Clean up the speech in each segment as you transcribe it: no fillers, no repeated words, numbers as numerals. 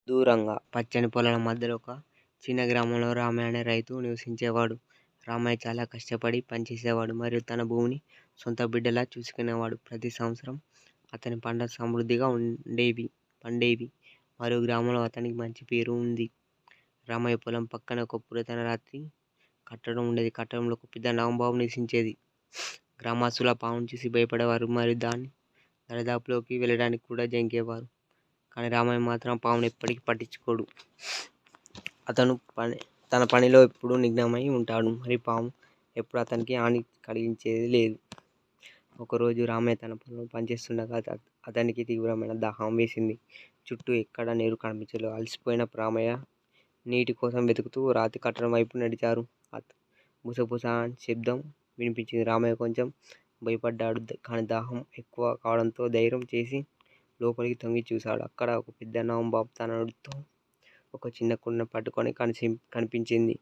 దూరంగా పచ్చని పొలాల మధ్యలో ఒక చిన్న గ్రామంలో రామయ్య అనే రైతు నివసించేవాడు. రామయ్య చాలా కష్టపడి పనిచేసేవాడు మరియు తన భూమిని సొంత బిడ్డలా చూసుకునేవాడు. ప్రతి సంవత్సరం అతని పంటలు సమృద్ధిగా పండేవి మరియు గ్రామంలో అతనికి మంచి పేరు ఉంది. రామయ్య పొలం పక్కన ఒక పురాతన రాత్రి కట్టడం ఉండేది. కట్టడంలో ఒక పెద్ద నాగంపాము నివసించేది. గ్రామస్తులు ఆ పామును చూసి భయపడేవారు మరియు దాని దరిదాపులోకి వెళ్ళడానికి కూడా జంకేవారు. కానీ రామయ్య మాత్రం ఆ పామును ఎప్పటికీ పట్టించుకోడు. అతను తన పనిలో ఎప్పుడూ నిఘ్నమై ఉంటాడు. మరి పాము ఎప్పుడు అతనికి హాని కలిగించేది లేదు. ఒకరోజు రామయ్య తన పొలంలో పనిచేస్తుండగా అతనికి తీవ్రమైన దాహం వేసింది. చుట్టూ ఎక్కడా నీరు కనిపించలేదు. అలసిపోయిన రామయ్య నీటి కోసం వెతుకుతూ రాతి కట్టడం వైపు నడిచారు. బుసబుస అని శబ్దం వినిపించింది. రామయ్య కొంచెం భయపడ్డాడు. కానీ దాహం ఎక్కువ కావడంతో ధైర్యం చేసి లోపలికి తొంగి చూశాడు. అక్కడ ఒక పెద్ద నాగంపాము తన నోటితో ఒక చిన్న కుండను పట్టుకొని కనిపించింది.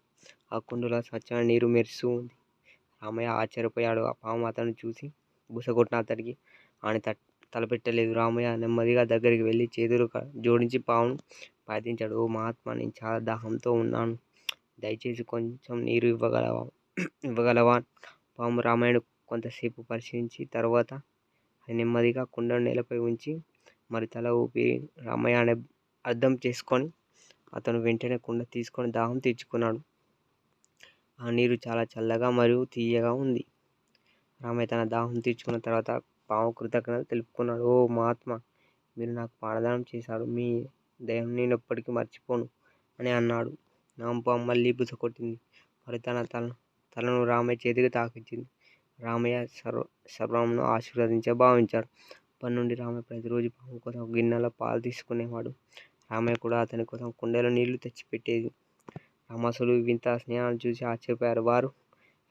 ఆ కుండలో స్వచ్ఛమైన నీరు మెరుస్తూ ఉంది. రామయ్య ఆశ్చర్యపోయాడు. ఆ పాము అతను చూసి బుసగొట్టిన అతడికి హాని తలపెట్టలేదు. రామయ్య నెమ్మదిగా దగ్గరికి వెళ్ళి చేతులు జోడించి పామును ప్రార్థించాడు. ఓ మహాత్మా, నేను చాలా దాహంతో ఉన్నాను. దయచేసి కొంచెం నీరు ఇవ్వగలవా? పాము రామయ్యను కొంతసేపు పరిశీలించి తర్వాత అది నెమ్మదిగా కుండను నేలపై ఉంచి మరి తల ఊపి రామయ్య అనే అర్థం చేసుకొని అతను వెంటనే కుండ తీసుకొని దాహం తీర్చుకున్నాడు. ఆ నీరు చాలా చల్లగా మరియు తీయగా ఉంది. రామయ్య తన దాహం తీర్చుకున్న తర్వాత పాము కృతజ్ఞతలు తెలుపుకున్నాడు. ఓ మహాత్మా, మీరు నాకు ప్రాణదానం చేశారు. మీ దయను నేను ఎప్పటికీ మర్చిపోను అని అన్నాడు. నాగంపాము మళ్ళీ బుసకొట్టింది. మరి తన తలను రామయ్య చేతికి తాకించింది. రామయ్య సర్వమును ఆశీర్వదించే భావించాడు. అప్పటి నుండి రామయ్య ప్రతిరోజు పాము కోసం ఒక గిన్నెలో పాలు తీసుకునేవాడు. రామయ్య కూడా అతని కోసం కుండలో నీళ్లు తెచ్చిపెట్టేది. గ్రామస్తులు వింత స్నేహాన్ని చూసి ఆశ్చర్యపోయారు. వారు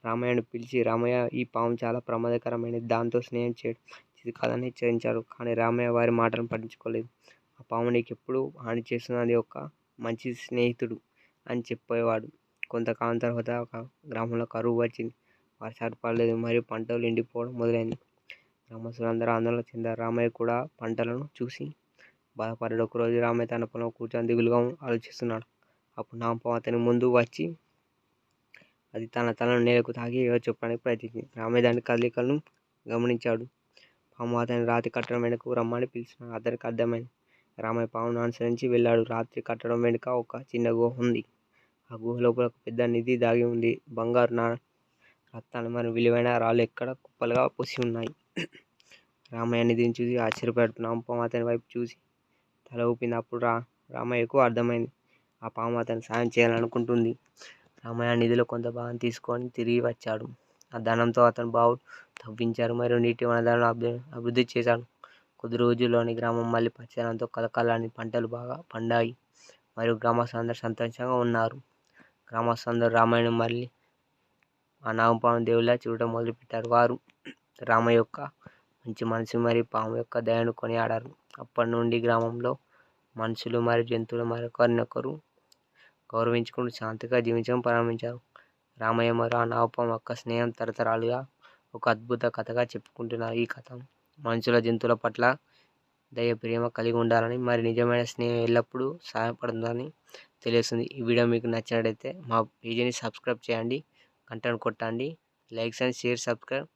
రామయ్యను పిలిచి, రామయ్య, ఈ పాము చాలా ప్రమాదకరమైనది. దాంతో స్నేహం చేయడం మంచిది కాదని హెచ్చరించారు. కానీ రామయ్య వారి మాటలను పట్టించుకోలేదు. ఆ పాము నీకు ఎప్పుడు హాని చేస్తున్నది ఒక మంచి స్నేహితుడు అని చెప్పేవాడు. కొంతకాలం తర్వాత ఒక గ్రామంలో కరువు వచ్చింది. వర్షాలు పడలేదు మరియు పంటలు ఎండిపోవడం మొదలైంది. గ్రామస్తులందరూ ఆందోళన చెందారు. రామయ్య కూడా పంటలను చూసి బాధపడ్డాడు. ఒకరోజు రామయ్య తన పొలం కూర్చొని దిగులుగా ఆలోచిస్తున్నాడు. అప్పుడు నాగంపాము అతని ముందు వచ్చి అది తన తలను నేలకు తాకి ఏవో చెప్పడానికి ప్రయత్నించింది. రామయ్య దాని కదలికలను గమనించాడు. పాము అతని రాతి కట్టడం వెనుకకు రమ్మని పిలిచినాడు. అతనికి అర్థమైంది. రామయ్య పామును అనుసరించి వెళ్ళాడు. రాత్రి కట్టడం వెనుక ఒక చిన్న గుహ ఉంది. ఆ గుహ లోపల ఒక పెద్ద నిధి దాగి ఉంది. బంగారు రత్నాలు మరియు విలువైన రాళ్ళు ఎక్కడ కుప్పలుగా పోసి ఉన్నాయి. రామయ్య నిధిని చూసి ఆశ్చర్యపడ్డాడు. నాగంపాము అతని వైపు చూసి తల ఊపింది. అప్పుడు రామయ్యకు అర్థమైంది. ఆ పాము అతనికి సాయం చేయాలనుకుంటుంది. రామయ్య నిధిలో కొంత భాగం తీసుకొని తిరిగి వచ్చాడు. ఆ ధనంతో అతను బావులు తవ్వించారు మరియు నీటి వనరులను అభివృద్ధి చేశాడు. కొద్ది రోజుల్లోని గ్రామం మళ్ళీ పచ్చదనంతో కలకలని పంటలు బాగా పండాయి మరియు గ్రామస్తులందరూ సంతోషంగా ఉన్నారు. గ్రామస్తులందరూ రామయ్యను మళ్ళీ ఆ నాగంపాము దేవుళ్ళ చూడటం మొదలుపెట్టారు. వారు రామయ్య యొక్క మంచి మనసు మరియు పాము యొక్క దయను కొనియాడారు. అప్పటి నుండి గ్రామంలో మనుషులు మరియు జంతువులు మరొకరినొకరు గౌరవించుకుంటూ శాంతిగా జీవించడం ప్రారంభించారు. రామయ్య మరియు ఆ నాగంపాము యొక్క స్నేహం తరతరాలుగా ఒక అద్భుత కథగా చెప్పుకుంటున్నారు. ఈ కథ మనుషుల జంతువుల పట్ల దయ, ప్రేమ కలిగి ఉండాలని మరి నిజమైన స్నేహం ఎల్లప్పుడూ సహాయపడుతుందని తెలియజేస్తుంది. ఈ వీడియో మీకు నచ్చినట్లయితే మా పేజీని సబ్స్క్రైబ్ చేయండి, గంటను కొట్టండి, లైక్స్ అండ్ షేర్, సబ్స్క్రైబ్